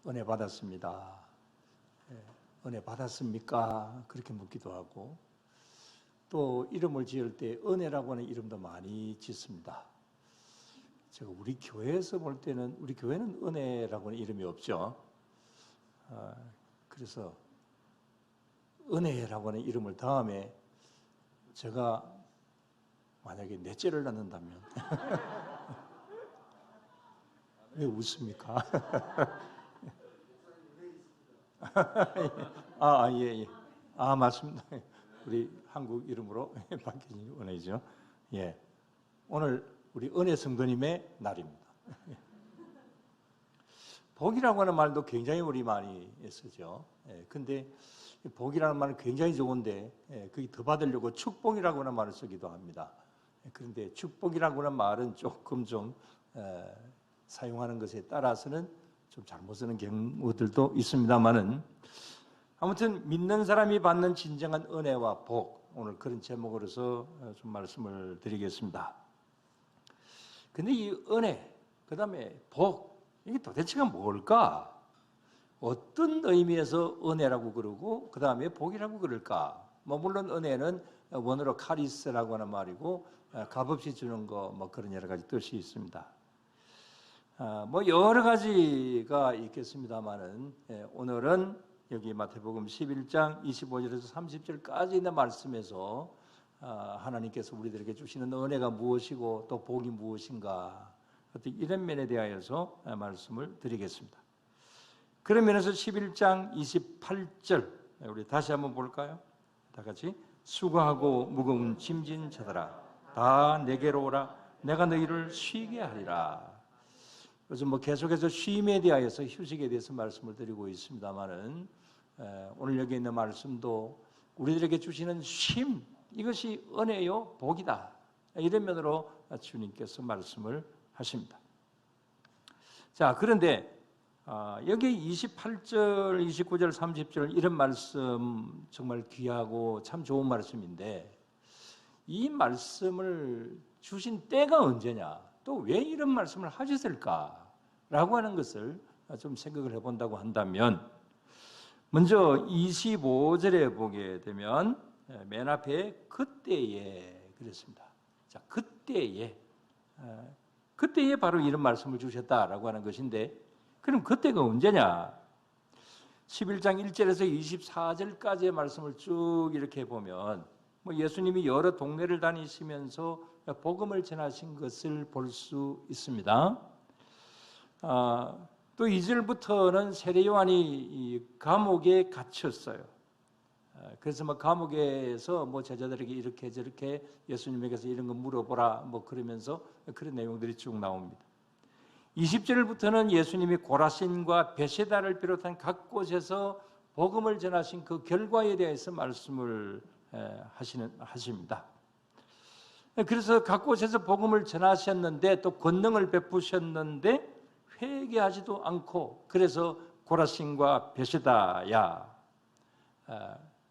은혜 받았습니다. 은혜 받았습니까? 그렇게 묻기도 하고, 또 이름을 지을 때 은혜라고 하는 이름도 많이 짓습니다. 제가 우리 교회에서 볼 때는, 우리 교회는 은혜라고 하는 이름이 없죠. 그래서 은혜라고 하는 이름을 다음에 제가 만약에 넷째를 낳는다면 왜 웃습니까? 예. 맞습니다. 우리 한국 이름으로 바뀐 은혜죠. 예. 오늘 우리 은혜 성도님의 날입니다. 복이라고 하는 말도 굉장히 우리 많이 쓰죠. 근데 복이라는 말은 굉장히 좋은데, 그게 더 받으려고 축복이라고 하는 말을 쓰기도 합니다. 그런데 축복이라고 하는 말은 조금 좀 사용하는 것에 따라서는 좀 잘못 쓰는 경우들도 있습니다만은, 아무튼 믿는 사람이 받는 진정한 은혜와 복, 오늘 그런 제목으로서 좀 말씀을 드리겠습니다. 근데 이 은혜, 그 다음에 복, 이게 도대체가 뭘까? 어떤 의미에서 은혜라고 그러고 그 다음에 복이라고 그럴까? 물론 은혜는 원어로 카리스라고 하는 말이고, 값없이 주는 거 그런 여러 가지 뜻이 있습니다. 여러 가지가 있겠습니다만은, 오늘은 여기 마태복음 11장 25절에서 30절까지 있는 말씀에서 하나님께서 우리들에게 주시는 은혜가 무엇이고 또 복이 무엇인가, 어떤 이런 면에 대하여서 말씀을 드리겠습니다. 그런 면에서 11장 28절 우리 다시 한번 볼까요? 다 같이. 수고하고 무거운 짐진 자들아 다 내게로 오라, 내가 너희를 쉬게 하리라. 그래서 계속해서 쉼에 대하여서, 휴식에 대해서 말씀을 드리고 있습니다만은, 오늘 여기 있는 말씀도 우리들에게 주시는 쉼, 이것이 은혜요 복이다, 이런 면으로 주님께서 말씀을 하십니다. 자, 그런데 여기 28절, 29절, 30절 이런 말씀 정말 귀하고 참 좋은 말씀인데, 이 말씀을 주신 때가 언제냐, 또 왜 이런 말씀을 하셨을까라고 하는 것을 좀 생각을 해본다고 한다면, 먼저 25절에 보게 되면 맨 앞에 그때에 그랬습니다. 자, 그때에 바로 이런 말씀을 주셨다라고 하는 것인데, 그럼 그때가 언제냐? 11장 1절에서 24절까지의 말씀을 쭉 이렇게 보면 예수님이 여러 동네를 다니시면서 복음을 전하신 것을 볼 수 있습니다. 또 2절부터는 세례 요한이 감옥에 갇혔어요. 그래서 감옥에서 제자들에게 이렇게 저렇게 예수님에게서 이런 거 물어보라 그러면서 그런 내용들이 쭉 나옵니다. 20절부터는 예수님이 고라신과 베세다를 비롯한 각 곳에서 복음을 전하신 그 결과에 대해서 말씀을 하십니다. 그래서 각 곳에서 복음을 전하셨는데, 또 권능을 베푸셨는데 회개하지도 않고, 그래서 고라신과 베세다야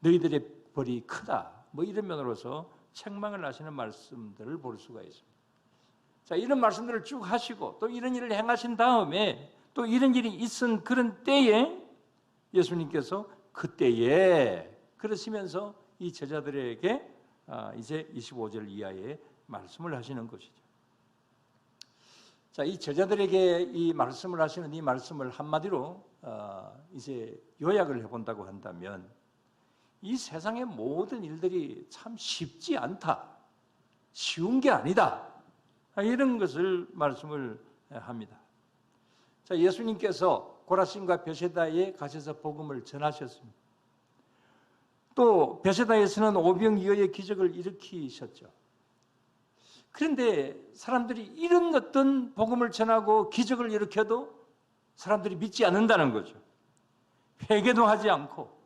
너희들의 벌이 크다, 이런 면으로서 책망을 하시는 말씀들을 볼 수가 있습니다. 자, 이런 말씀들을 쭉 하시고 또 이런 일을 행하신 다음에 또 이런 일이 있은 그런 때에 예수님께서 그때에 그러시면서 이 제자들에게 이제 25절 이하의 말씀을 하시는 것이죠. 자, 이 제자들에게 이 말씀을 하시는 이 말씀을 한마디로 이제 요약을 해본다고 한다면, 이 세상의 모든 일들이 참 쉽지 않다, 쉬운 게 아니다, 이런 것을 말씀을 합니다. 자, 예수님께서 고라신과 베세다에 가셔서 복음을 전하셨습니다. 또 베세다에서는 오병이어의 기적을 일으키셨죠. 그런데 사람들이 이런 어떤 복음을 전하고 기적을 일으켜도 사람들이 믿지 않는다는 거죠. 회개도 하지 않고.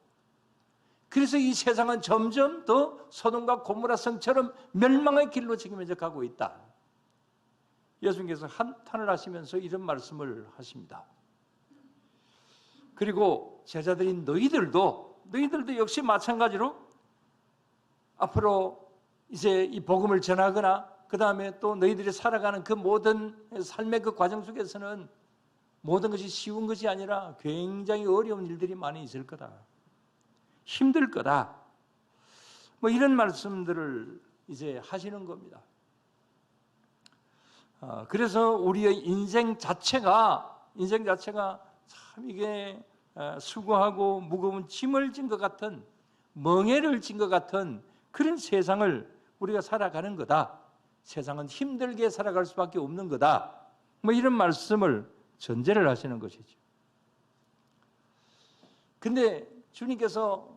그래서 이 세상은 점점 더 소돔과 고모라 성처럼 멸망의 길로 지금 이제 가고 있다. 예수님께서 한탄을 하시면서 이런 말씀을 하십니다. 그리고 제자들인 너희들도 역시 마찬가지로 앞으로 이제 이 복음을 전하거나 그 다음에 또 너희들이 살아가는 그 모든 삶의 그 과정 속에서는 모든 것이 쉬운 것이 아니라 굉장히 어려운 일들이 많이 있을 거다. 힘들 거다. 뭐 이런 말씀들을 이제 하시는 겁니다. 그래서 우리의 인생 자체가 참 이게 수고하고 무거운 짐을 진 것 같은, 멍에를 진 것 같은 그런 세상을 우리가 살아가는 거다. 세상은 힘들게 살아갈 수밖에 없는 거다. 뭐 이런 말씀을 전제를 하시는 것이죠. 근데 주님께서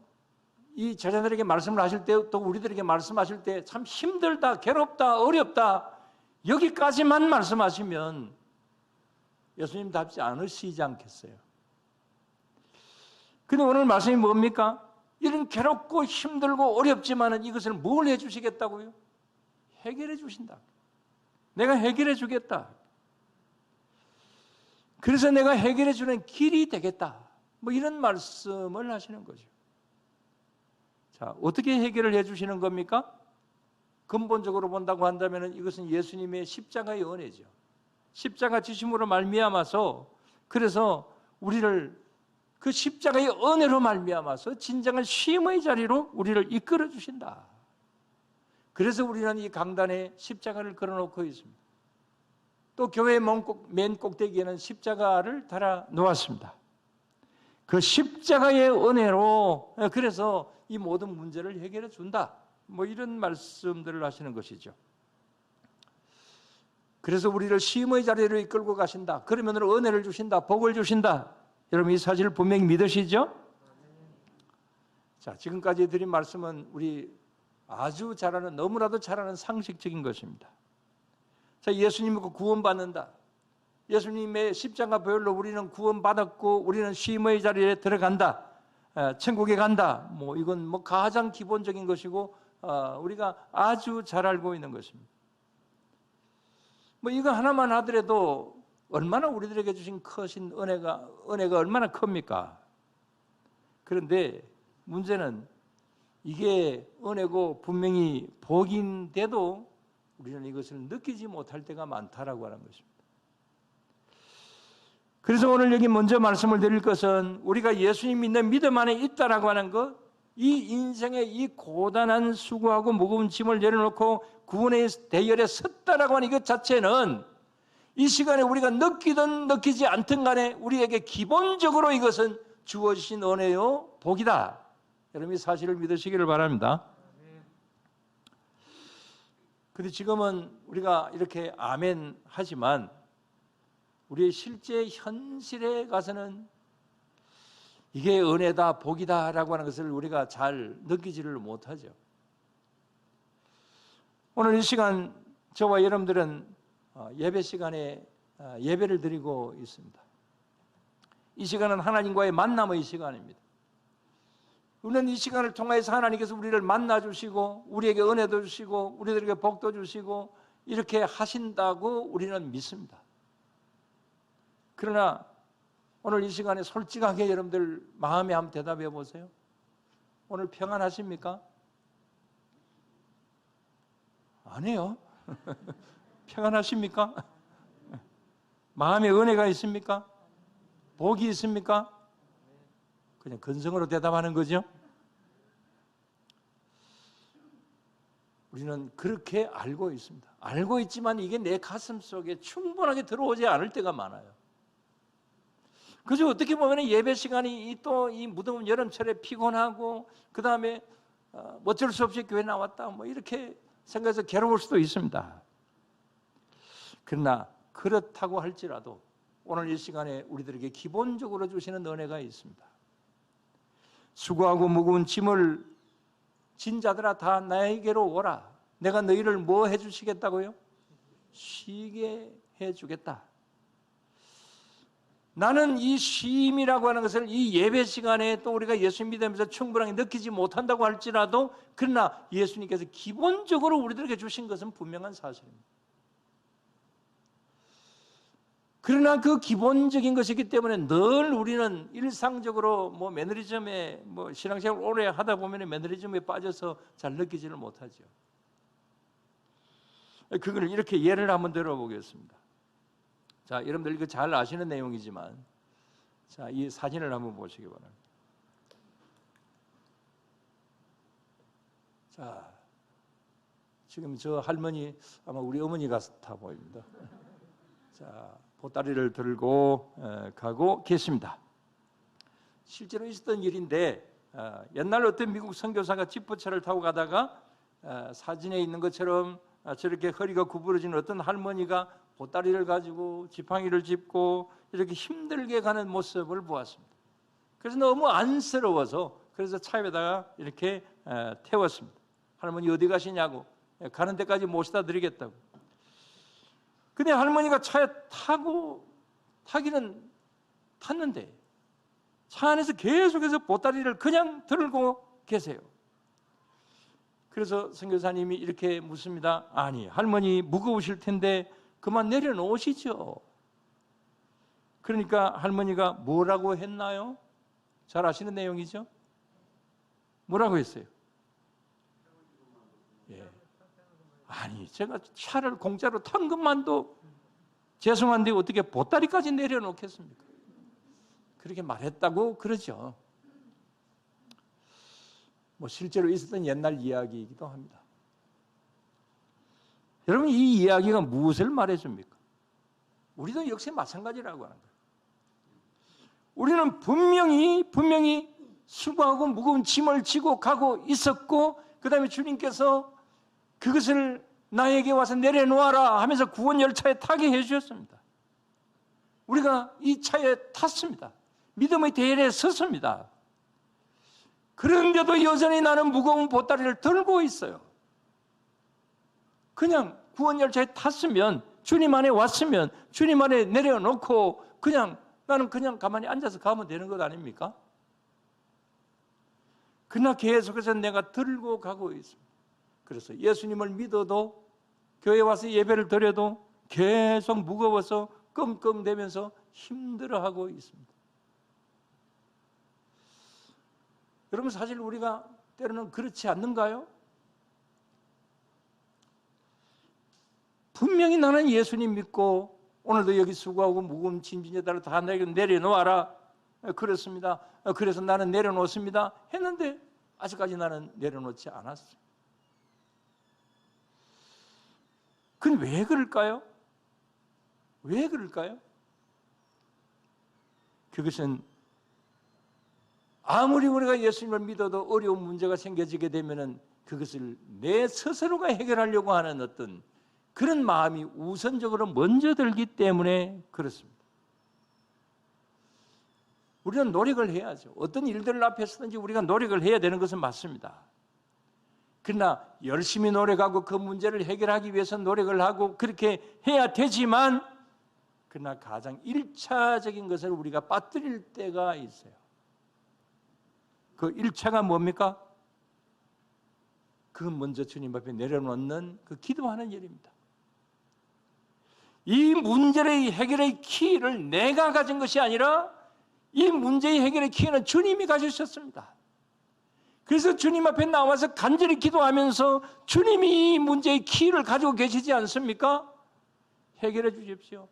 이 제자들에게 말씀을 하실 때, 또 우리들에게 말씀하실 때 참 힘들다, 괴롭다, 어렵다, 여기까지만 말씀하시면 예수님답지 않으시지 않겠어요? 근데 오늘 말씀이 뭡니까? 이런 괴롭고 힘들고 어렵지만은 이것을 뭘 해주시겠다고요? 해결해 주신다. 내가 해결해 주겠다. 그래서 내가 해결해 주는 길이 되겠다. 뭐 이런 말씀을 하시는 거죠. 자, 어떻게 해결을 해 주시는 겁니까? 근본적으로 본다고 한다면 이것은 예수님의 십자가의 은혜죠. 십자가 지심으로 말미암아서, 그래서 우리를 그 십자가의 은혜로 말미암아서 진정한 쉼의 자리로 우리를 이끌어 주신다. 그래서 우리는 이 강단에 십자가를 걸어놓고 있습니다. 또 교회의 맨 꼭대기에는 십자가를 달아 놓았습니다. 그 십자가의 은혜로 그래서 이 모든 문제를 해결해 준다. 뭐 이런 말씀들을 하시는 것이죠. 그래서 우리를 쉼의 자리로 이끌고 가신다. 그러면 은혜를 주신다. 복을 주신다. 여러분 이 사실을 분명히 믿으시죠? 자, 지금까지 드린 말씀은 우리 아주 잘 아는, 너무나도 잘 아는 상식적인 것입니다. 자, 예수님을 구원받는다. 예수님의 십자가 보혈로 우리는 구원받았고 우리는 쉼의 자리에 들어간다. 천국에 간다. 뭐 이건 뭐 가장 기본적인 것이고 우리가 아주 잘 알고 있는 것입니다. 뭐 이거 하나만 하더라도 얼마나 우리들에게 주신 크신 은혜가 얼마나 큽니까? 그런데 문제는 이게 은혜고 분명히 복인데도 우리는 이것을 느끼지 못할 때가 많다라고 하는 것입니다. 그래서 오늘 여기 먼저 말씀을 드릴 것은 우리가 예수님 믿는 믿음 안에 있다라고 하는 것, 이 인생의 이 고단한 수고하고 무거운 짐을 내려놓고 구원의 대열에 섰다라고 하는 이것 자체는 이 시간에 우리가 느끼든 느끼지 않든 간에 우리에게 기본적으로 이것은 주어지신 은혜요 복이다. 여러분 이 사실을 믿으시기를 바랍니다. 그런데 지금은 우리가 이렇게 아멘 하지만 우리의 실제 현실에 가서는 이게 은혜다 복이다라고 하는 것을 우리가 잘 느끼지를 못하죠. 오늘 이 시간 저와 여러분들은 예배 시간에 예배를 드리고 있습니다. 이 시간은 하나님과의 만남의 시간입니다. 우리는 이 시간을 통해서 하나님께서 우리를 만나주시고 우리에게 은혜도 주시고 우리들에게 복도 주시고 이렇게 하신다고 우리는 믿습니다. 그러나 오늘 이 시간에 솔직하게 여러분들 마음에 한번 대답해 보세요. 오늘 평안하십니까? 아니에요. 평안하십니까? 마음에 은혜가 있습니까? 복이 있습니까? 그냥 근성으로 대답하는 거죠. 우리는 그렇게 알고 있습니다. 알고 있지만 이게 내 가슴 속에 충분하게 들어오지 않을 때가 많아요. 그저 어떻게 보면 예배 시간이 또 이 무더운 여름철에 피곤하고 그 다음에 어쩔 수 없이 교회 나왔다 뭐 이렇게 생각해서 괴로울 수도 있습니다. 그러나 그렇다고 할지라도 오늘 이 시간에 우리들에게 기본적으로 주시는 은혜가 있습니다. 수고하고 무거운 짐을 진 자들아 다 나에게로 오라. 내가 너희를 뭐 해주시겠다고요? 쉬게 해주겠다. 나는 이 쉼이라고 하는 것을 이 예배 시간에 또 우리가 예수님 믿으면서 충분하게 느끼지 못한다고 할지라도 그러나 예수님께서 기본적으로 우리들에게 주신 것은 분명한 사실입니다. 그러나 그 기본적인 것이기 때문에 늘 우리는 일상적으로 뭐 매너리즘에 뭐 신앙생활 오래 하다 보면 매너리즘에 빠져서 잘 느끼지를 못하죠. 그걸 이렇게 예를 한번 들어보겠습니다. 자, 여러분들 이거 잘 아시는 내용이지만, 자, 이 사진을 한번 보시기 바랍니다. 자, 지금 저 할머니 아마 우리 어머니 같아 보입니다. 자, 보따리를 들고 가고 계십니다. 실제로 있었던 일인데, 옛날 어떤 미국 선교사가 지프차를 타고 가다가 사진에 있는 것처럼 저렇게 허리가 구부러진 어떤 할머니가 보따리를 가지고 지팡이를 짚고 이렇게 힘들게 가는 모습을 보았습니다. 그래서 너무 안쓰러워서 그래서 차에다가 이렇게 태웠습니다. 할머니 어디 가시냐고, 가는 데까지 모시다 드리겠다고. 근데 할머니가 차에 타기는 탔는데 차 안에서 계속해서 보따리를 그냥 들고 계세요. 그래서 선교사님이 이렇게 묻습니다. 아니, 할머니 무거우실 텐데 그만 내려놓으시죠. 그러니까 할머니가 뭐라고 했나요? 잘 아시는 내용이죠? 뭐라고 했어요? 예. 아니, 제가 차를 공짜로 탄 것만도 죄송한데 어떻게 보따리까지 내려놓겠습니까? 그렇게 말했다고 그러죠. 뭐 실제로 있었던 옛날 이야기이기도 합니다. 여러분, 이 이야기가 무엇을 말해줍니까? 우리도 역시 마찬가지라고 하는 거예요. 우리는 분명히 수고하고 무거운 짐을 지고 가고 있었고, 그 다음에 주님께서 그것을 나에게 와서 내려놓아라 하면서 구원 열차에 타게 해주셨습니다. 우리가 이 차에 탔습니다. 믿음의 대열에 섰습니다. 그런데도 여전히 나는 무거운 보따리를 들고 있어요. 그냥 구원 열차에 탔으면, 주님 안에 왔으면 주님 안에 내려놓고 나는 그냥 가만히 앉아서 가면 되는 것 아닙니까? 그러나 계속해서 내가 들고 가고 있습니다. 그래서 예수님을 믿어도, 교회 와서 예배를 드려도 계속 무거워서 끙끙대면서 힘들어하고 있습니다. 여러분, 사실 우리가 때로는 그렇지 않는가요? 분명히 나는 예수님 믿고 오늘도 여기 수고하고 무거운 짐진에다가 다 내려놓아라 그렇습니다. 그래서 나는 내려놓습니다 했는데 아직까지 나는 내려놓지 않았어요. 그건 왜 그럴까요? 왜 그럴까요? 그것은 아무리 우리가 예수님을 믿어도 어려운 문제가 생겨지게 되면은 그것을 내 스스로가 해결하려고 하는 어떤 그런 마음이 우선적으로 먼저 들기 때문에 그렇습니다. 우리는 노력을 해야죠. 어떤 일들 앞에서든지 우리가 노력을 해야 되는 것은 맞습니다. 그러나 열심히 노력하고 그 문제를 해결하기 위해서 노력을 하고 그렇게 해야 되지만, 그러나 가장 1차적인 것을 우리가 빠뜨릴 때가 있어요. 그 1차가 뭡니까? 그건 먼저 주님 앞에 내려놓는 그 기도하는 일입니다. 이 문제의 해결의 키를 내가 가진 것이 아니라 이 문제의 해결의 키는 주님이 가지셨습니다. 그래서 주님 앞에 나와서 간절히 기도하면서 주님이 이 문제의 키를 가지고 계시지 않습니까? 해결해 주십시오.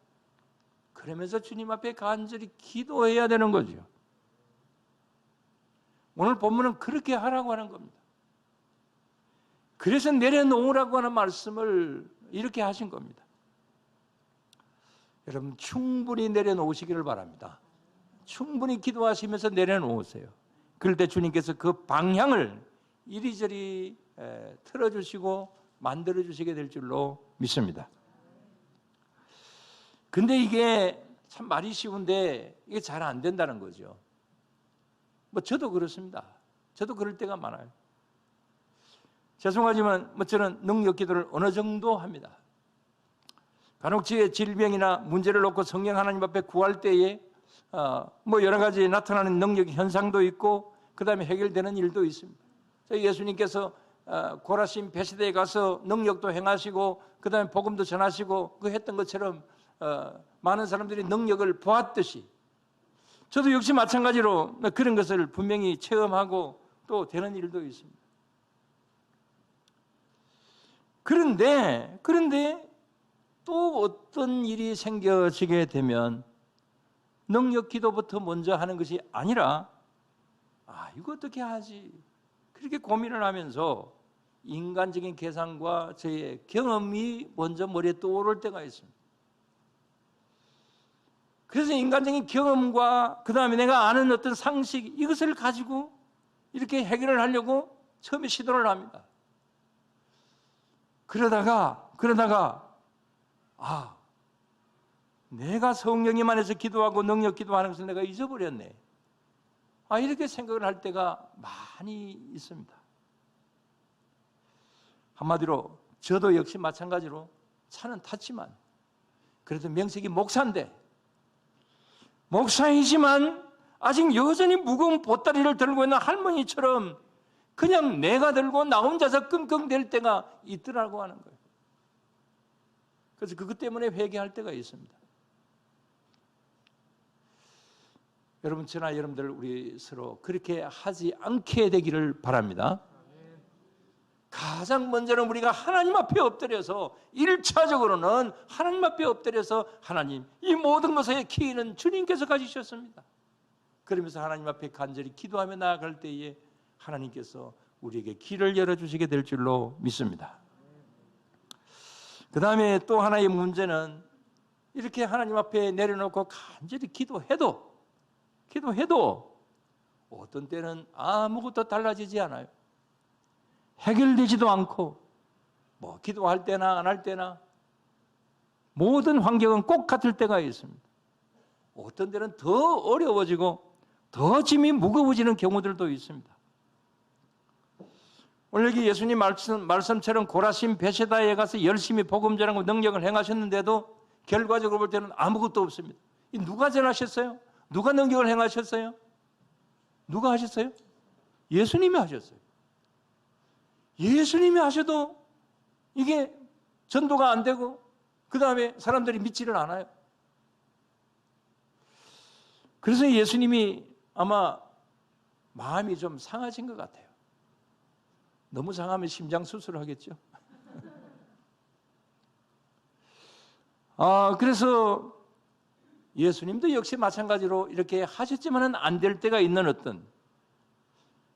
그러면서 주님 앞에 간절히 기도해야 되는 거죠. 오늘 본문은 그렇게 하라고 하는 겁니다. 그래서 내려놓으라고 하는 말씀을 이렇게 하신 겁니다. 여러분, 충분히 내려놓으시기를 바랍니다. 충분히 기도하시면서 내려놓으세요. 그럴 때 주님께서 그 방향을 이리저리 틀어주시고 만들어주시게 될 줄로 믿습니다. 근데 이게 참 말이 쉬운데 이게 잘 안 된다는 거죠. 뭐 저도 그렇습니다. 저도 그럴 때가 많아요. 죄송하지만 저는 능력 기도를 어느 정도 합니다. 간혹 제 질병이나 문제를 놓고 성령 하나님 앞에 구할 때에 뭐 여러 가지 나타나는 능력 현상도 있고 그 다음에 해결되는 일도 있습니다. 예수님께서 고라심 베세다에 가서 능력도 행하시고 그 다음에 복음도 전하시고 그 했던 것처럼 많은 사람들이 능력을 보았듯이 저도 역시 마찬가지로 그런 것을 분명히 체험하고 또 되는 일도 있습니다. 그런데 또 어떤 일이 생겨지게 되면 능력 기도부터 먼저 하는 것이 아니라 이거 어떻게 하지? 그렇게 고민을 하면서 인간적인 계산과 저의 경험이 먼저 머리에 떠오를 때가 있습니다. 그래서 인간적인 경험과 그 다음에 내가 아는 어떤 상식, 이것을 가지고 이렇게 해결을 하려고 처음에 시도를 합니다. 그러다가 내가 성령님 안에서 기도하고 능력 기도하는 것을 내가 잊어버렸네. 이렇게 생각을 할 때가 많이 있습니다. 한마디로 저도 역시 마찬가지로 차는 탔지만 그래도 명색이 목사이지만 아직 여전히 무거운 보따리를 들고 있는 할머니처럼 그냥 내가 들고 나 혼자서 끙끙댈 때가 있더라고 하는 거예요. 그래서 그것 때문에 회개할 때가 있습니다. 여러분, 저나 여러분들 우리 서로 그렇게 하지 않게 되기를 바랍니다. 가장 먼저는 우리가 하나님 앞에 엎드려서 1차적으로는 하나님 앞에 엎드려서 하나님, 이 모든 것의 키는 주님께서 가지셨습니다. 그러면서 하나님 앞에 간절히 기도하며 나아갈 때에 하나님께서 우리에게 길을 열어주시게 될 줄로 믿습니다. 그 다음에 또 하나의 문제는 이렇게 하나님 앞에 내려놓고 간절히 기도해도 어떤 때는 아무것도 달라지지 않아요. 해결되지도 않고 기도할 때나 안 할 때나 모든 환경은 꼭 같을 때가 있습니다. 어떤 때는 더 어려워지고 더 짐이 무거워지는 경우들도 있습니다. 오늘 여기 예수님 말씀처럼 고라신 베세다에 가서 열심히 복음 전하고 능력을 행하셨는데도 결과적으로 볼 때는 아무것도 없습니다. 누가 전하셨어요? 누가 능력을 행하셨어요? 누가 하셨어요? 예수님이 하셨어요. 예수님이 하셔도 이게 전도가 안 되고 그 다음에 사람들이 믿지를 않아요. 그래서 예수님이 아마 마음이 좀 상하신 것 같아요. 너무 상하면 심장 수술을 하겠죠. 그래서 예수님도 역시 마찬가지로 이렇게 하셨지만은 안 될 때가 있는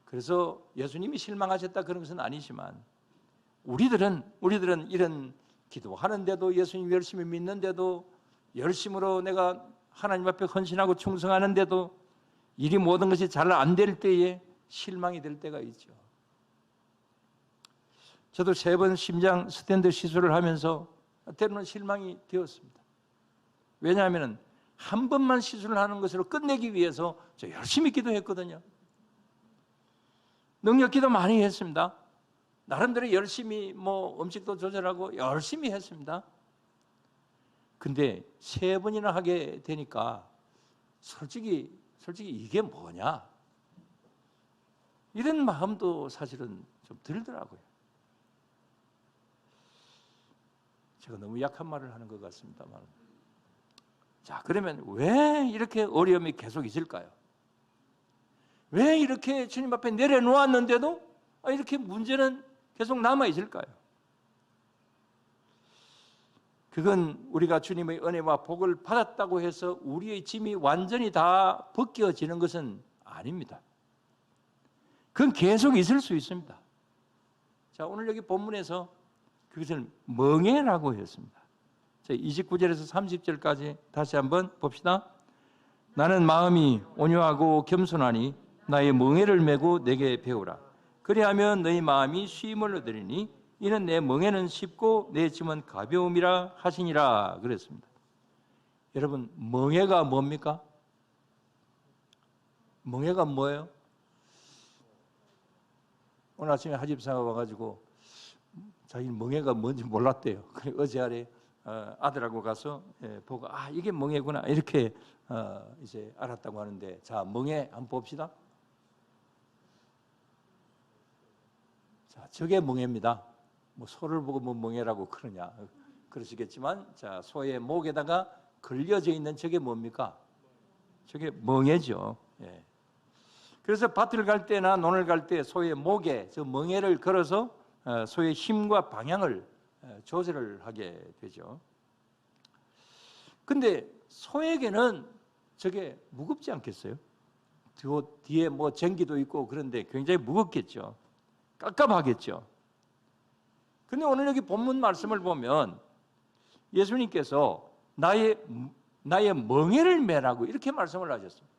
그래서 예수님이 실망하셨다 그런 것은 아니지만 우리들은 이런 기도하는데도 예수님 열심히 믿는데도 열심으로 내가 하나님 앞에 헌신하고 충성하는데도 일이 모든 것이 잘 안 될 때에 실망이 될 때가 있죠. 저도 3번 심장 스텐트 시술을 하면서 때로는 실망이 되었습니다. 왜냐하면 한 번만 시술을 하는 것으로 끝내기 위해서 저 열심히 기도했거든요. 능력 기도 많이 했습니다. 나름대로 열심히 음식도 조절하고 열심히 했습니다. 근데 3번이나 하게 되니까 솔직히 이게 뭐냐? 이런 마음도 사실은 좀 들더라고요. 제가 너무 약한 말을 하는 것 같습니다만. 자, 그러면 왜 이렇게 어려움이 계속 있을까요? 왜 이렇게 주님 앞에 내려놓았는데도 이렇게 문제는 계속 남아 있을까요? 그건 우리가 주님의 은혜와 복을 받았다고 해서 우리의 짐이 완전히 다 벗겨지는 것은 아닙니다. 그건 계속 있을 수 있습니다. 자, 오늘 여기 본문에서 그것을 멍해라고 했습니다. 29절에서 30절까지 다시 한번 봅시다. 나는 마음이 온유하고 겸손하니 나의 멍에를 메고 내게 배우라. 그리하면 너희 마음이 쉼을 얻으리니 이는 내 멍에는 쉽고 내 짐은 가벼움이라 하시니라 그랬습니다. 여러분, 멍에가 뭡니까? 멍에가 뭐예요? 오늘 아침에 하집사가 와가지고 자기는 멍에가 뭔지 몰랐대요. 그래 어제 아래 아들하고 가서 보고 이게 멍에구나 이렇게 이제 알았다고 하는데, 자, 멍에 한번 봅시다. 자, 저게 멍에입니다. 소를 보고 멍에라고 그러냐 그러시겠지만, 자, 소의 목에다가 걸려져 있는 저게 뭡니까? 저게 멍에죠. 예. 그래서 밭을 갈 때나 논을 갈 때 소의 목에 저 멍에를 걸어서 소의 힘과 방향을 조절을 하게 되죠. 근데 소에게는 저게 무겁지 않겠어요? 뒤에 뭐 전기도 있고 그런데 굉장히 무겁겠죠. 깝깝하겠죠. 근데 오늘 여기 본문 말씀을 보면 예수님께서 나의 멍에를 매라고 이렇게 말씀을 하셨습니다.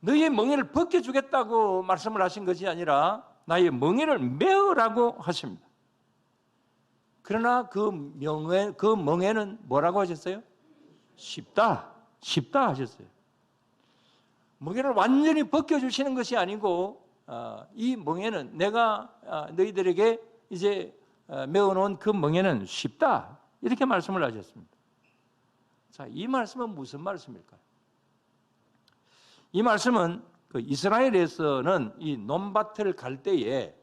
너의 멍에를 벗겨주겠다고 말씀을 하신 것이 아니라 나의 멍에를 메으라고 하십니다. 그러나 그 멍에는 뭐라고 하셨어요? 쉽다 하셨어요. 멍에를 완전히 벗겨주시는 것이 아니고 이 멍에는 내가 너희들에게 이제 메어놓은 그 멍에는 쉽다 이렇게 말씀을 하셨습니다. 자, 이 말씀은 무슨 말씀일까요? 이 말씀은 그 이스라엘에서는 이 논밭을 갈 때에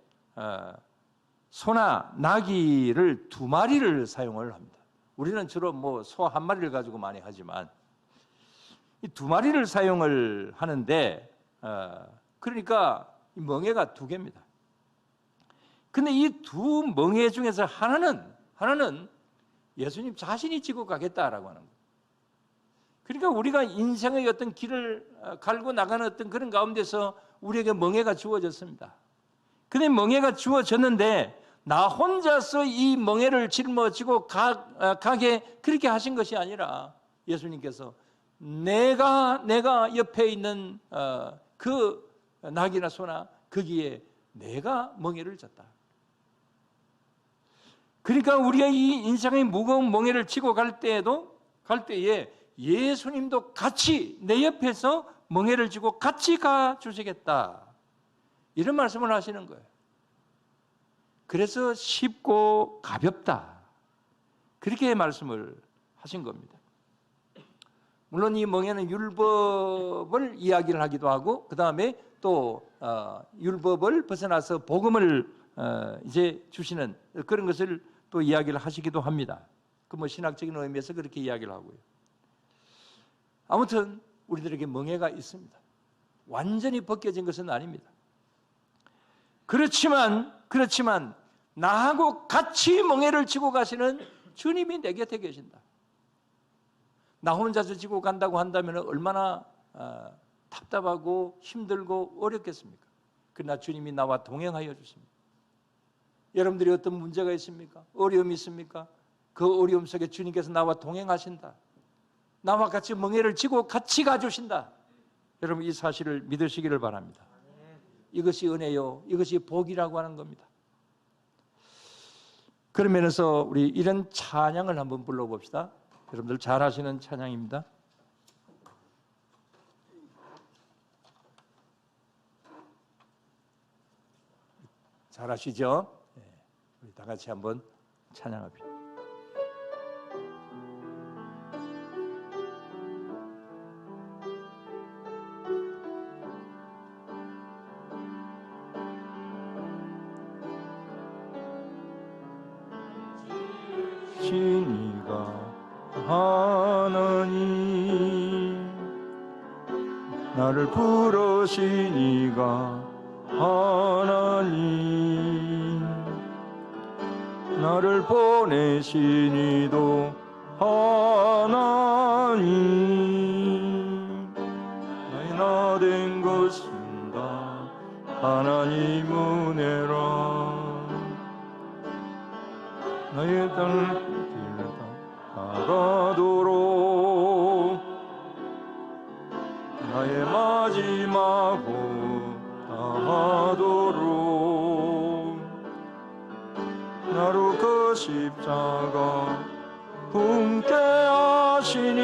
소나 나귀를 2마리를 사용을 합니다. 우리는 주로 뭐 소 1마리를 가지고 많이 하지만 이 2마리를 사용을 하는데 그러니까 이 멍에가 2개입니다. 근데 이 2 멍에 중에서 하나는 예수님 자신이 지고 가겠다라고 하는 거예요. 그러니까 우리가 인생의 어떤 길을 갈고 나가는 어떤 그런 가운데서 우리에게 멍에가 주어졌습니다. 근데 멍에가 주어졌는데 나 혼자서 이 멍에를 짊어지고 가게 그렇게 하신 것이 아니라 예수님께서 내가 옆에 있는 그 나귀나 소나 거기에 내가 멍에를 졌다. 그러니까 우리가 이 인생의 무거운 멍에를 지고 갈 때에 예수님도 같이 내 옆에서 멍에를 지고 같이 가주시겠다. 이런 말씀을 하시는 거예요. 그래서 쉽고 가볍다. 그렇게 말씀을 하신 겁니다. 물론 이 멍에는 율법을 이야기를 하기도 하고 그 다음에 또 율법을 벗어나서 복음을 이제 주시는 그런 것을 또 이야기를 하시기도 합니다. 그 뭐 신학적인 의미에서 그렇게 이야기를 하고요. 아무튼 우리들에게 멍에가 있습니다. 완전히 벗겨진 것은 아닙니다. 그렇지만 나하고 같이 멍에를 지고 가시는 주님이 내 곁에 계신다. 나 혼자서 지고 간다고 한다면 얼마나 답답하고 힘들고 어렵겠습니까? 그러나 주님이 나와 동행하여 주십니다. 여러분들이 어떤 문제가 있습니까? 어려움이 있습니까? 그 어려움 속에 주님께서 나와 동행하신다. 나와 같이 멍에를 지고 같이 가주신다. 여러분 이 사실을 믿으시기를 바랍니다. 이것이 은혜요, 이것이 복이라고 하는 겁니다. 그런 면에서 우리 이런 찬양을 한번 불러봅시다. 여러분들 잘 하시는 찬양입니다. 잘 하시죠? 네, 우리 다 같이 한번 찬양합시다. 지니가 하나님 나를 부르시니가 하나님 나를 보내시니도 하나님 나의 나 된 것은 다 하나님 은혜라 나의 땅을 나가도록 나의 마지막으로 다하도록 나로 그 십자가 품게 하시니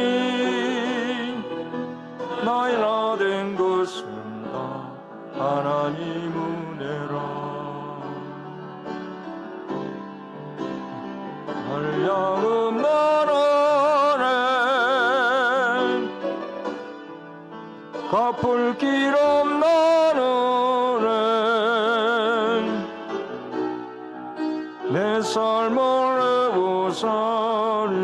나의 나 된 것은 다 하나님 은혜라 한량음 나는 갚을 길 없나는 내 삶을 내우사리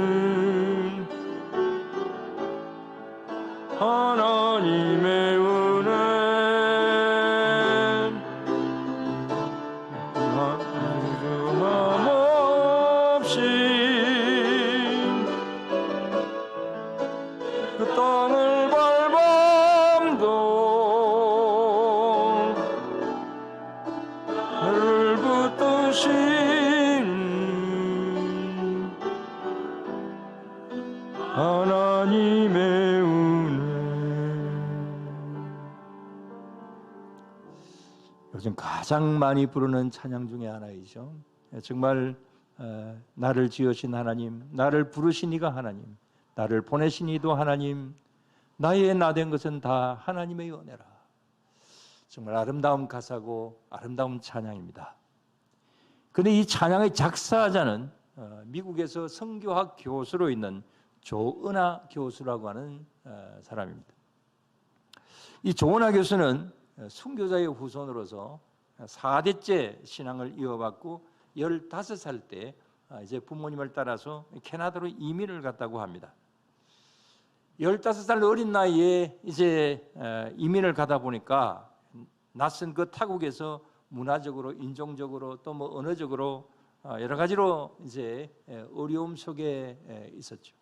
하나님의 은혜 요즘 가장 많이 부르는 찬양 중에 하나이죠. 정말 나를 지으신 하나님, 나를 부르신 이가 하나님, 나를 보내신 이도 하나님, 나의 나 된 것은 다 하나님의 은혜라. 정말 아름다운 가사고 아름다운 찬양입니다. 그런데 이 찬양의 작사자는 미국에서 선교학 교수로 있는 조은하 교수라고 하는 사람입니다. 이 조은하 교수는 순교자의 후손으로서 4대째 신앙을 이어받고 15살 때 이제 부모님을 따라서 캐나다로 이민을 갔다고 합니다. 15살 어린 나이에 이제 이민을 가다 보니까 낯선 그 타국에서 문화적으로, 인종적으로 또 뭐 언어적으로 여러 가지로 이제 어려움 속에 있었죠.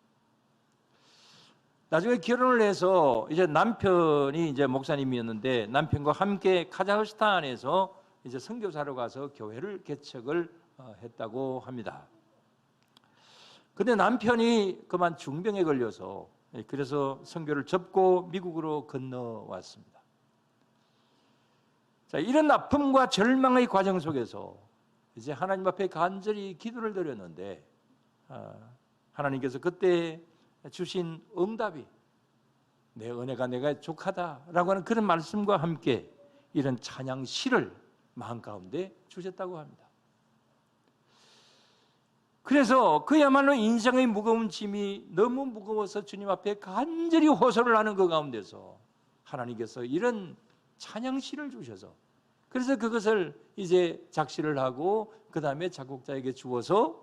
나중에 결혼을 해서 이제 남편이 이제 목사님이었는데 남편과 함께 카자흐스탄에서 이제 선교사로 가서 교회를 개척을 했다고 합니다. 근데 남편이 그만 중병에 걸려서 그래서 선교를 접고 미국으로 건너왔습니다. 자, 이런 아픔과 절망의 과정 속에서 이제 하나님 앞에 간절히 기도를 드렸는데 하나님께서 그때 주신 응답이 내 은혜가 내가 족하다라고 하는 그런 말씀과 함께 이런 찬양 시를 마음 가운데 주셨다고 합니다. 그래서 그야말로 인생의 무거운 짐이 너무 무거워서 주님 앞에 간절히 호소를 하는 그 가운데서 하나님께서 이런 찬양시를 주셔서 그래서 그것을 이제 작시를 하고 그 다음에 작곡자에게 주어서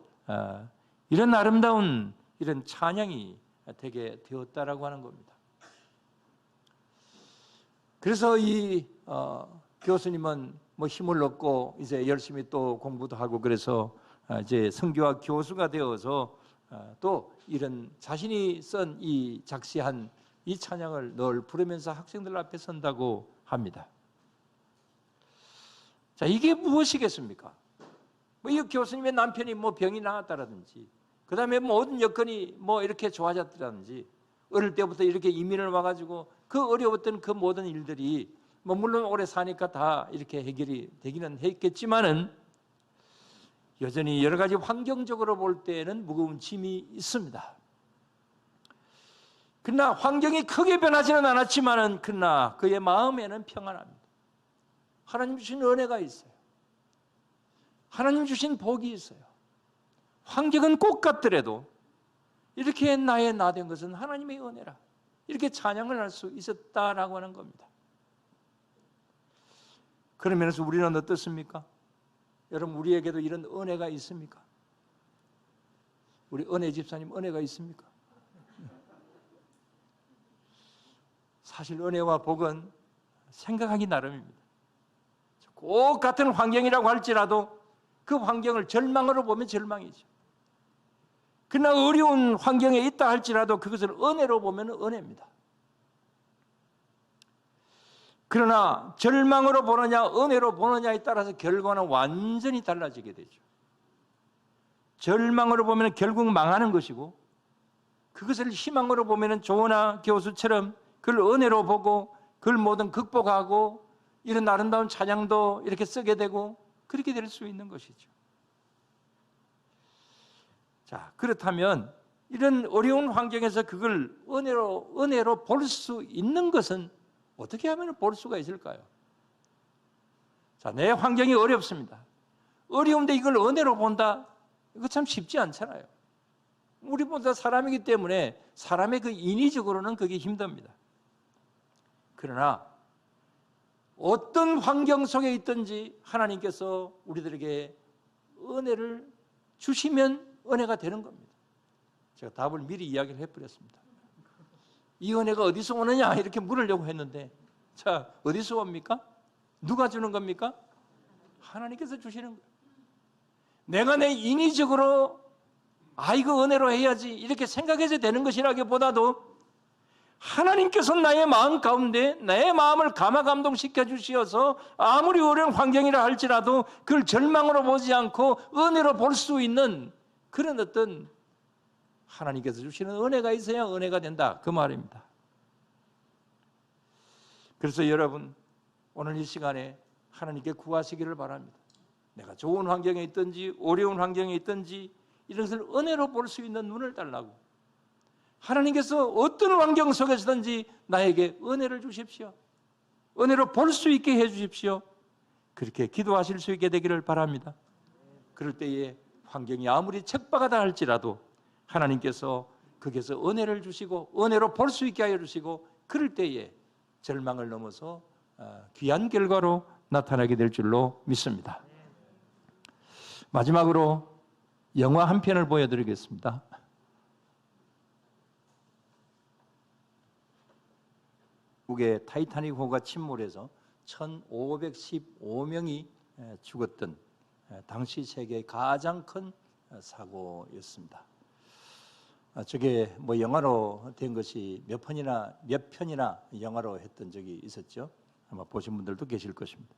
이런 아름다운 이런 찬양이 되게 되었다라고 하는 겁니다. 그래서 이 교수님은 뭐 힘을 얻고 이제 열심히 또 공부도 하고 그래서 이제 선교학 교수가 되어서 또 이런 자신이 쓴 이 작시한 이 찬양을 늘 부르면서 학생들 앞에 선다고 합니다. 자, 이게 무엇이겠습니까? 뭐 이 교수님의 남편이 뭐 병이 나았다라든지, 그 다음에 모든 여건이 뭐 이렇게 좋아졌다든지, 어릴 때부터 이렇게 이민을 와가지고 그 어려웠던 그 모든 일들이 뭐 물론 오래 사니까 다 이렇게 해결이 되기는 했겠지만은 여전히 여러 가지 환경적으로 볼 때는 무거운 짐이 있습니다. 그러나 환경이 크게 변하지는 않았지만은 그러나 그의 마음에는 평안합니다. 하나님 주신 은혜가 있어요. 하나님 주신 복이 있어요. 환경은 똑같더라도 이렇게 나의 나 된 것은 하나님의 은혜라. 이렇게 찬양을 할 수 있었다라고 하는 겁니다. 그런 면에서 우리는 어떻습니까? 여러분, 우리에게도 이런 은혜가 있습니까? 우리 은혜 집사님 은혜가 있습니까? 사실 은혜와 복은 생각하기 나름입니다. 꼭 같은 환경이라고 할지라도 그 환경을 절망으로 보면 절망이죠. 그러나 어려운 환경에 있다 할지라도 그것을 은혜로 보면 은혜입니다. 그러나 절망으로 보느냐 은혜로 보느냐에 따라서 결과는 완전히 달라지게 되죠. 절망으로 보면 결국 망하는 것이고 그것을 희망으로 보면 조은하 교수처럼 그걸 은혜로 보고 그걸 모든 극복하고 이런 아름다운 찬양도 이렇게 쓰게 되고 그렇게 될 수 있는 것이죠. 자, 그렇다면 이런 어려운 환경에서 그걸 은혜로 볼 수 있는 것은 어떻게 하면 볼 수가 있을까요? 자, 내 환경이 어렵습니다. 어려운데 이걸 은혜로 본다? 이거 참 쉽지 않잖아요. 우리보다 사람이기 때문에 사람의 그 인위적으로는 그게 힘듭니다. 그러나 어떤 환경 속에 있든지 하나님께서 우리들에게 은혜를 주시면 은혜가 되는 겁니다. 제가 답을 미리 이야기를 해버렸습니다. 이 은혜가 어디서 오느냐 이렇게 물으려고 했는데 자, 어디서 옵니까? 누가 주는 겁니까? 하나님께서 주시는 거예요. 내가 내 인위적으로 이거 은혜로 해야지 이렇게 생각해서 되는 것이라기보다도 하나님께서 나의 마음 가운데 내 마음을 감화감동시켜 주시어서 아무리 어려운 환경이라 할지라도 그걸 절망으로 보지 않고 은혜로 볼 수 있는 그런 어떤 하나님께서 주시는 은혜가 있어야 은혜가 된다 그 말입니다. 그래서 여러분 오늘 이 시간에 하나님께 구하시기를 바랍니다. 내가 좋은 환경에 있든지 어려운 환경에 있든지 이런 것을 은혜로 볼 수 있는 눈을 달라고, 하나님께서 어떤 환경 속에서든지 나에게 은혜를 주십시오. 은혜로 볼 수 있게 해 주십시오. 그렇게 기도하실 수 있게 되기를 바랍니다. 그럴 때에 환경이 아무리 척박하다 할지라도 하나님께서 거기에서 은혜를 주시고 은혜로 볼 수 있게 하여 주시고, 그럴 때에 절망을 넘어서 귀한 결과로 나타나게 될 줄로 믿습니다. 마지막으로 영화 한 편을 보여드리겠습니다. 미국의 타이타닉호가 침몰해서 1515명이 죽었던 당시 세계의 가장 큰 사고였습니다. 저게 뭐 영화로 된 것이 몇 편이나 영화로 했던 적이 있었죠. 아마 보신 분들도 계실 것입니다.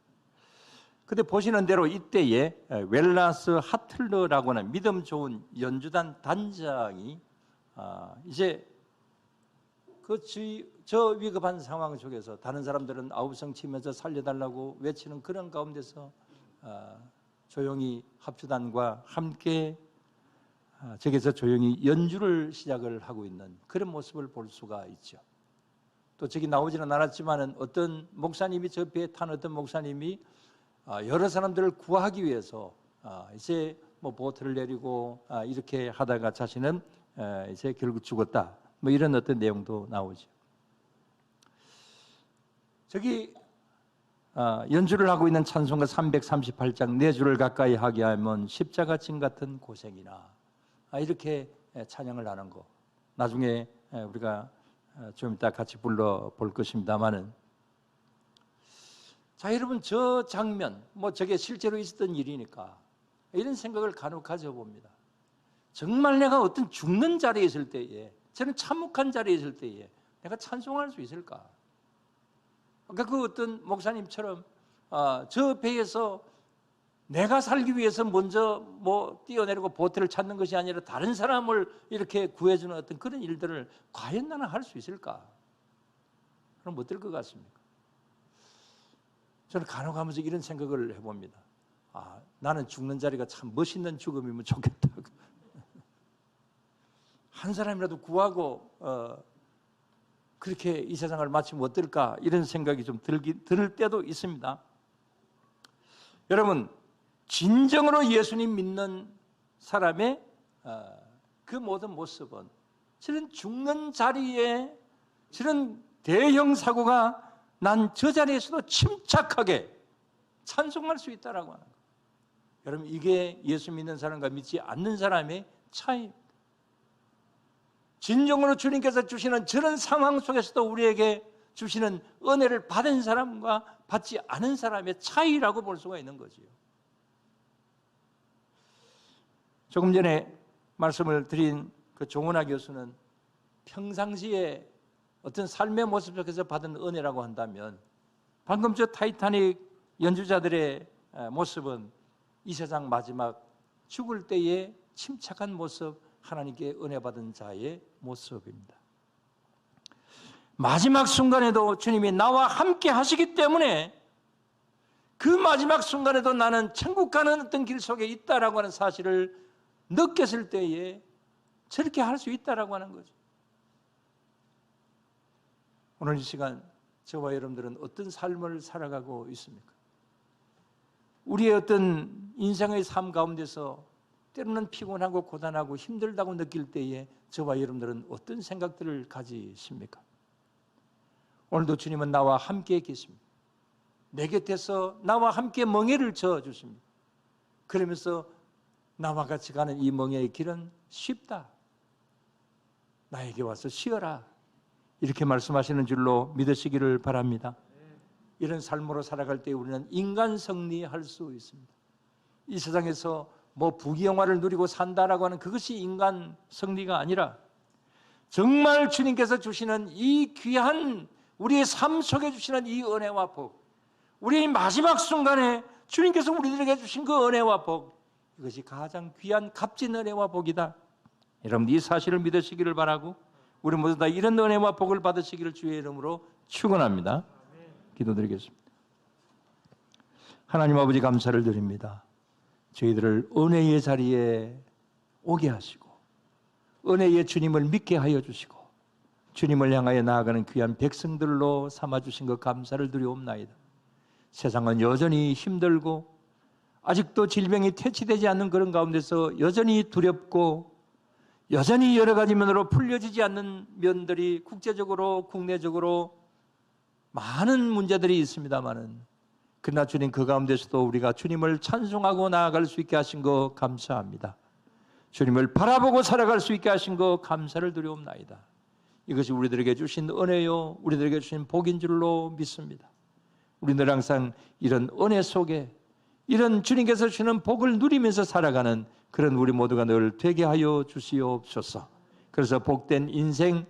근데 보시는 대로 이때에 웰라스 하틀러라고 하는 믿음 좋은 연주단 단장이 이제 저 위급한 상황 속에서 다른 사람들은 아우성 치면서 살려달라고 외치는 그런 가운데서 조용히 합주단과 함께 저기서 조용히 연주를 시작을 하고 있는 그런 모습을 볼 수가 있죠. 또 저기 나오지는 않았지만은 어떤 목사님이, 저 배에 탄 어떤 목사님이 여러 사람들을 구하기 위해서 이제 뭐 보트를 내리고 이렇게 하다가 자신은 이제 결국 죽었다, 뭐 이런 어떤 내용도 나오죠. 저기 연주를 하고 있는 찬송가 338장 내 주를 가까이 하게 하면 십자가 진 같은 고생이나, 이렇게 찬양을 하는 거 나중에 우리가 좀 이따 같이 불러볼 것입니다만은, 자 여러분, 저 장면 뭐 저게 실제로 있었던 일이니까 이런 생각을 간혹 가져봅니다. 정말 내가 어떤 죽는 자리에 있을 때에, 저는 참혹한 자리에 있을 때에 내가 찬송할 수 있을까? 그러니까 그 어떤 목사님처럼 저 배에서 내가 살기 위해서 먼저 뭐 뛰어내리고 보트를 찾는 것이 아니라 다른 사람을 이렇게 구해주는 어떤 그런 일들을 과연 나는 할 수 있을까? 그럼 어떨 것 같습니까? 저는 간혹하면서 이런 생각을 해봅니다. 나는 죽는 자리가 참 멋있는 죽음이면 좋겠다. 한 사람이라도 구하고 그렇게 이 세상을 마치면 어떨까, 이런 생각이 좀 들 때도 있습니다. 여러분, 진정으로 예수님 믿는 사람의 그 모든 모습은 저런 죽는 자리에 저런 대형 사고가 난 저 자리에서도 침착하게 찬송할 수 있다라고 하는 거예요. 여러분, 이게 예수 믿는 사람과 믿지 않는 사람의 차이입니다. 진정으로 주님께서 주시는 저런 상황 속에서도 우리에게 주시는 은혜를 받은 사람과 받지 않은 사람의 차이라고 볼 수가 있는 거지요. 조금 전에 말씀을 드린 그 종훈아 교수는 평상시에 어떤 삶의 모습 속에서 받은 은혜라고 한다면, 방금 저 타이타닉 연주자들의 모습은 이 세상 마지막 죽을 때의 침착한 모습, 하나님께 은혜 받은 자의 모습입니다. 마지막 순간에도 주님이 나와 함께 하시기 때문에 그 마지막 순간에도 나는 천국 가는 어떤 길 속에 있다라고 하는 사실을 느꼈을 때에 저렇게 할 수 있다라고 하는 거죠. 오늘 이 시간 저와 여러분들은 어떤 삶을 살아가고 있습니까? 우리의 어떤 인생의 삶 가운데서 때로는 피곤하고 고단하고 힘들다고 느낄 때에 저와 여러분들은 어떤 생각들을 가지십니까? 오늘도 주님은 나와 함께 계십니다. 내 곁에서 나와 함께 멍에를 저어주십니다. 그러면서 나와 같이 가는 이 멍에의 길은 쉽다. 나에게 와서 쉬어라. 이렇게 말씀하시는 줄로 믿으시기를 바랍니다. 이런 삶으로 살아갈 때 우리는 인간 승리할 수 있습니다. 이 세상에서 뭐 부귀영화를 누리고 산다라고 하는 그것이 인간 승리가 아니라 정말 주님께서 주시는 이 귀한 우리의 삶 속에 주시는 이 은혜와 복, 우리의 마지막 순간에 주님께서 우리들에게 주신 그 은혜와 복, 이것이 가장 귀한 값진 은혜와 복이다. 여러분, 이 사실을 믿으시기를 바라고 우리 모두 다 이런 은혜와 복을 받으시기를 주의 이름으로 축원합니다. 기도드리겠습니다. 하나님 아버지 감사를 드립니다. 저희들을 은혜의 자리에 오게 하시고 은혜의 주님을 믿게 하여 주시고 주님을 향하여 나아가는 귀한 백성들로 삼아주신 것 감사를 드리옵나이다. 세상은 여전히 힘들고 아직도 질병이 퇴치되지 않는 그런 가운데서 여전히 두렵고 여전히 여러 가지 면으로 풀려지지 않는 면들이 국제적으로 국내적으로 많은 문제들이 있습니다마는 그러나 주님 그 가운데서도 우리가 주님을 찬송하고 나아갈 수 있게 하신 것 감사합니다. 주님을 바라보고 살아갈 수 있게 하신 것 감사를 드리옵나이다. 이것이 우리들에게 주신 은혜요 우리들에게 주신 복인 줄로 믿습니다. 우리는 항상 이런 은혜 속에 이런 주님께서 주시는 복을 누리면서 살아가는 그런 우리 모두가 늘 되게 하여 주시옵소서. 그래서 복된 인생